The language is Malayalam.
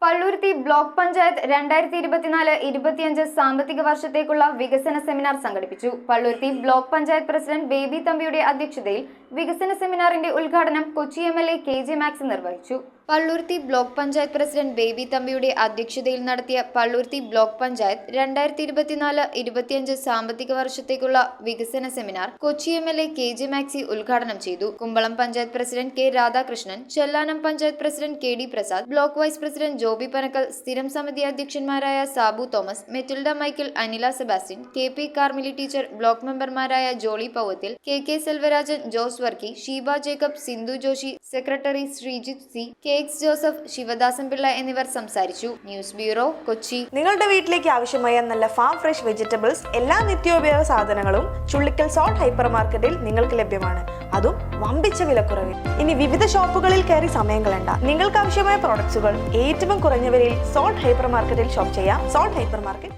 പള്ളുരുത്തി ബ്ലോക്ക് പഞ്ചായത്ത് 2024-25 സാമ്പത്തിക വർഷത്തേക്കുള്ള വികസന സെമിനാർ സംഘടിപ്പിച്ചു. Palluruthy block panchayat president baby തമ്പിയുടെ അധ്യക്ഷതയിൽ വികസന സെമിനാറിന്റെ ഉദ്ഘാടനം കൊച്ചി എംഎൽഎ KJ മാക്സ് നിർവഹിച്ചു. Palluruthy block panchayat president baby തമ്പിയുടെ അധ്യക്ഷതയിൽ നടത്തിയ പള്ളുരുത്തി ബ്ലോക്ക് പഞ്ചായത്ത് 2024-25 സാമ്പത്തിക വർഷത്തേക്കുള്ള വികസന seminar Kochi MLA KJ Maxy ഉദ്ഘാടനം ചെയ്തു. Kumbalam panchayat president K Radhakrishnan, Chellanam panchayat president KD Prasad, block vice president Joby Panakkal, സ്ഥിരം സമിതി അധ്യക്ഷന്മാരായ Sabu Thomas, Metilda Michael, Anila Sebastian, KP Karmili teacher, block മെമ്പർമാരായ Jolly Pauvathil, KK Selvarajan, Jose Varkey, Sheeba Jacob, Sindhu Joshi, secretary Sreejith C, KX Joseph, Sivadasan Pillai എന്നിവർ സംസാരിച്ചു. News bureau, Kochi. നിങ്ങളുടെ വീട്ടിലേക്ക് ആവശ്യമായ നല്ല ഫാം ഫ്രഷ് വെജിറ്റബിൾസ് എല്ലാ നിത്യോപയോഗ സാധനങ്ങളും ചുള്ളിക്കൽ സോൾട്ട് ഹൈപ്പർ മാർക്കറ്റിൽ നിങ്ങൾക്ക് ലഭ്യമാണ്. അതും വമ്പിച്ച വിലക്കുറവിൽ. ഇനി വിവിധ ഷോപ്പുകളിൽ കയറി സമയം കളയണ്ട. നിങ്ങൾക്ക് ആവശ്യമായ പ്രോഡക്ട്സുകൾ ഏറ്റവും കുറഞ്ഞ വിലയിൽ സോൾട്ട് ഹൈപ്പർ മാർക്കറ്റിൽ ഷോപ്പ് ചെയ്യാം. Salt hyper market.